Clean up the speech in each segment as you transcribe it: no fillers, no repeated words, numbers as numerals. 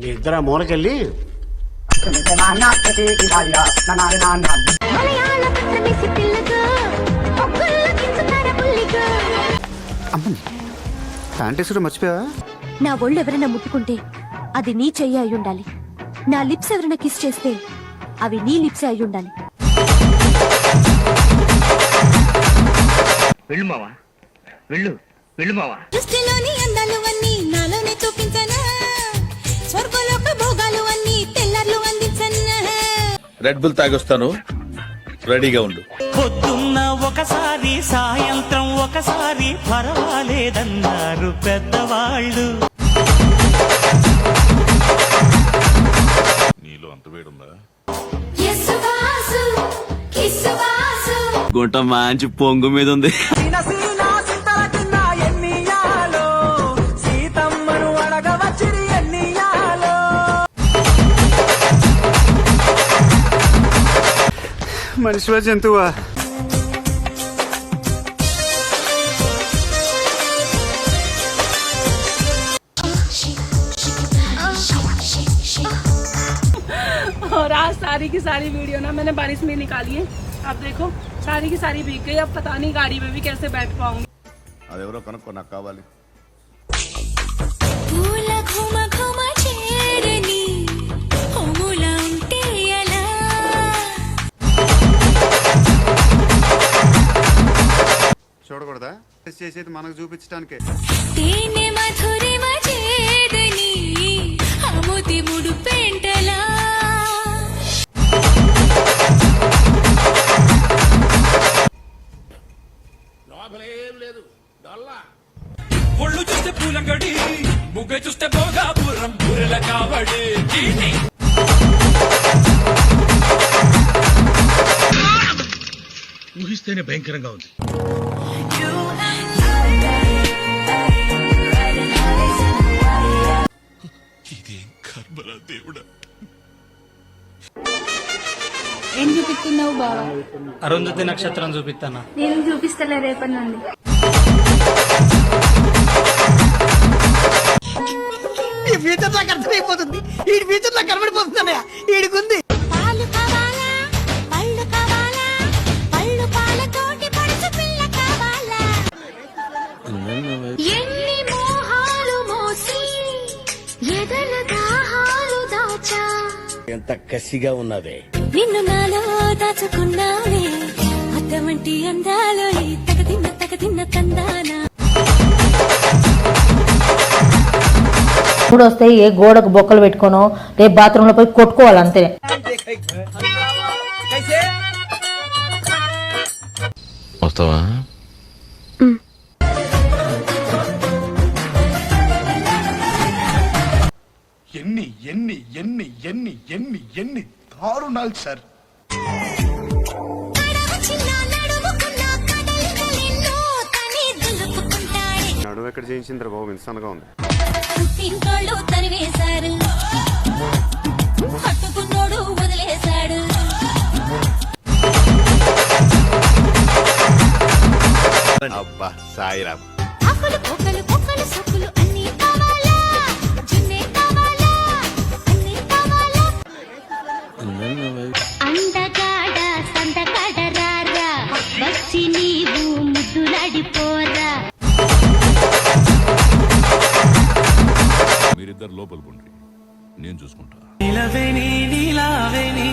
మీ ఇద్దరు మూలకెళ్ళి ప్యాంటేసుడు మర్చిపోయావా? నా ఒళ్ళు ఎవరైనా ముట్టుకుంటే అది నీ చెయ్యి అయి ఉండాలి. నా లిప్స్ ఎవరైనా కిస్ చేస్తే అవి నీ లిప్స్ అయి ఉండాలి. వెళ్ళు మావా, వెళ్ళు వెళ్ళు మావా. దృష్టిలోని అందాలు అన్నీ నాలోనే చూపించనా, స్వర్గలోక భోగాలు అన్నీ తెల్లర్లు అందించనా. రెడ్ బుల్ తాగొస్తాను, రెడీగా ఉండు. పొద్దున్న ఒకసారి సాయంత్రం ఒకసారి పర్వాలేదన్నారు పెద్దవాళ్ళు. నీలో అంత వేడుందా? గుంట మంచి పొంగు మీద ఉంది. మనిషివా జంతువా? और आज सारी की सारी वीडियो ना मैंने बारिश में निकाली है. अब देखो सारी की सारी भीग गई. अब पता नहीं गाड़ी में भी कैसे बैठ पाऊंगी. అదెవరో కనుక్కో, నాకు కావాలి. చూడకూడదా? చేసేది మనకు చూపించడానికే. ఒళ్ళు చూస్తే పూలంగడి, ముగ్గ చూస్తే భోగాపురం బుర్రల కావడి. ఊహిస్తేనే భయంకరంగా ఉంది. ఇదేం కర్మరా దేవుడా. ఏం చూపిస్తున్నావు బావా? అరుంధతి నక్షత్రం చూపిస్తానా? నేను చూపిస్తలే రేపటి నుండి. ఈ ఫ్యూచర్ నాకు అర్థమైపోతుంది. ఈ ఫ్యూచర్ నాకు కనబడిపోతుంది. ఈడికుంది. పాలు కావాలా, పళ్ళు కావాలా, పళ్ళు పాలతోటి పడుచు పిల్ల కావాలా. ఎన్ని మోహాలు మోసి ఎదల దాహాలు దాచా. ఎంత కసిగా ఉన్నదే. నిన్ను నాలో దాచుకున్నానే అద్దమంటి అందాలో తగతిన్న తందానా. ఇప్పుడు వస్తే ఏ గోడకు బొక్కలు పెట్టుకోనో రేపు బాత్రూమ్ లో పోయి కొట్టుకోవాలి అంతే. వస్తావా? ఎన్ని ఎన్ని ఎన్ని ఎన్ని ఎన్ని ఎన్ని దారుణాలు సార్. నడువు ఎక్కడ చేయించింది రా బాబు, ఇన్సన్గా ఉంది. ఇంకోళ్ళు తరివేశారు, పట్టుకున్నోడు వదిలేశాడు. అబ్బా సాయిరామ్. అప్పులు పొక్కలు పొక్కలు సొక్కులు అన్నీ కావాలా, జున్నే కావాలా, అన్నీ కావాలా. అందగాడ సందగాడ రారా, వచ్చి నీవు ముద్దులాడిపోరా. మీరిద్దరు లోపల పండి, నేను చూసుకుంటా. నీలవేణి నీలావేణి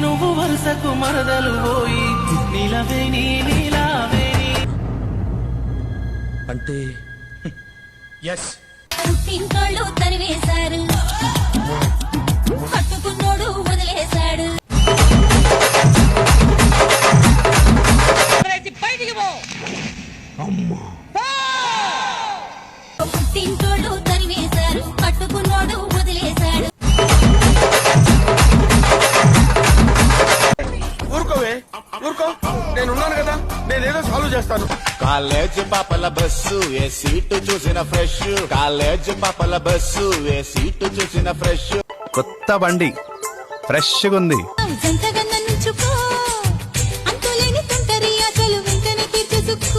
నువ్వు వరుసకు మరదలు పోయి. నీలవేణి నీలావేణి అంటే ఎస్. ఇంకోళ్ళు తరివేశారు, పట్టుకున్నోడు వదిలేశాడు. ఇంకోళ్ళు తరివేశారు, పట్టుకున్నోడు వదిలేశాడు. ఊరుకోవే, ఊరుకో. నేనున్నాను కదా, నేనేదో సాల్వ్ చేస్తాను. కాలేజ్ పాపల బస్సు ఏ సీటు చూసిన ఫ్రెష్. కాలేజ్ పాపల బస్సు ఏ సీటు చూసిన ఫ్రెష్. కొత్త బండి ఫ్రెష్ ఉంది. జంతగన్న నుంచుకో, అంతులేని తుంటరి ఆశలు వెంటనే తీర్చేసుకో.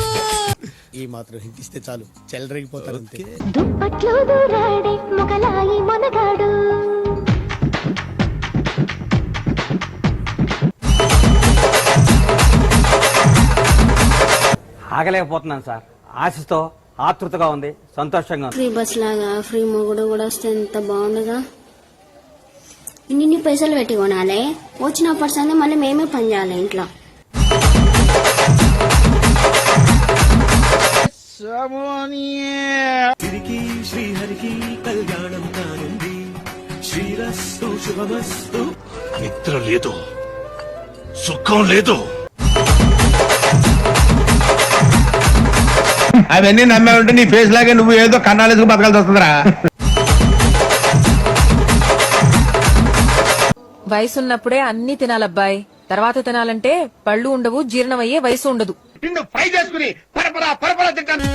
ఈ మాత్రం హింట్ ఇస్తే చాలు చెలరేగిపోతారు అంతే. దుప్పట్లో దూరాడే మొగలాయి మొనగాడు ఆగలేకపోతున్నాను సార్. ఆశతో ఆతృతగా ఉంది, సంతోషంగా ఉంది. ఫ్రీ బస్ లాగా ఫ్రీ మొగుడు కూడా వస్తే ఎంత బాగుండగా. ఇన్ని పైసలు పెట్టి కొనాలి, వచ్చిన పర్సన్ మళ్ళీ మేమే పని చేయాలి ఇంట్లో. నిద్ర లేదు, సుఖం లేదు. అవన్నీ నమ్మే ఉంటే నీ ఫేస్ లాగే నువ్వు ఏదో కన్నాలేసుకు బతకాల్సి వస్తుందిరా. వయసు ఉన్నప్పుడే అన్ని తినాలబ్బాయి, తర్వాత తినాలంటే పళ్ళు ఉండవు, జీర్ణమయ్యే వయసు ఉండదు. నిన్ను ఫ్రై చేసుకుని పరపరా పరపరా తింటాను.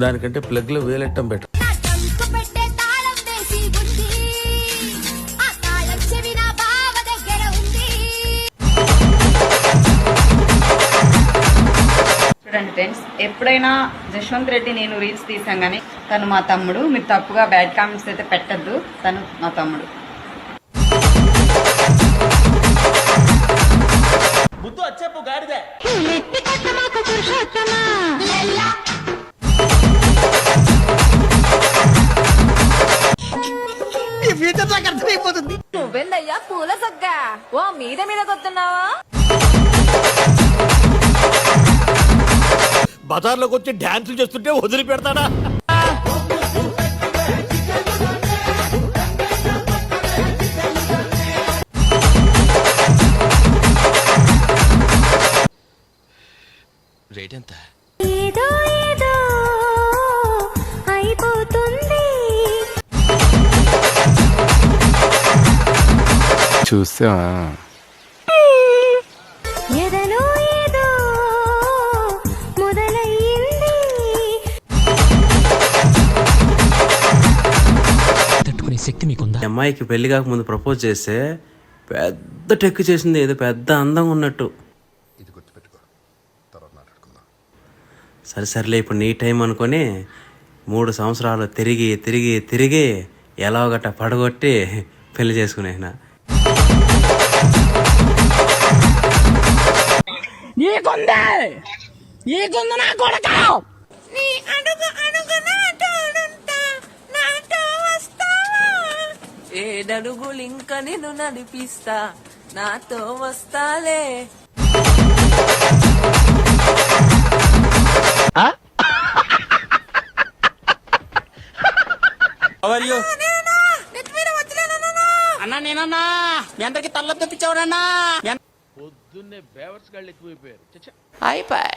దానికంటే ప్లగ్ లో వేలెట్టం బెటర్. చూడండి ఫ్రెండ్స్, ఎప్పుడైనా జశ్వంత్ రెడ్డి నేను రీల్స్ తీసాం కానీ తను మా తమ్ముడు. మీరు తప్పుగా బ్యాడ్ కామెంట్స్ అయితే పెట్టద్దు, తను మా తమ్ముడు. ఈ ఫ్యూచర్ నాకు అర్థమైపోతుంది. నువ్వెందయ్యా పూల సగ్గ, ఓ మీద మీద కొత్తున్నావా? బజార్లోకి వచ్చి డాన్సులు చేస్తుంటే వదిలిపెడతాడా? రేట్ ఎంత? ఏదో ఏదో అయిపోతుంది. చూసా ఎదలో ఏదో మొదలయ్యింది. అమ్మాయికి పెళ్లి కాకముందు ప్రపోజ్ చేస్తే పెద్ద టెక్కు చేసింది, ఏదో పెద్ద అందంగా ఉన్నట్టు. సరే సర్లే, ఇప్పుడు నీ టైం అనుకొని 3 సంవత్సరాలు తిరిగి తిరిగి తిరిగి ఎలాగట పడగొట్టి పెళ్లి చేసుకునేనా. ఏడడుగులు ఇంకా నిన్ను నడిపిస్తా, నాతో వస్తాలే. అన్నా నేనన్నా మీ అందరికి తల్ల తెప్పించావునన్నా. పొద్దున్నే బేవర్స్ గాళ్ళు ఎక్కువైపోయారు. అయిపోయి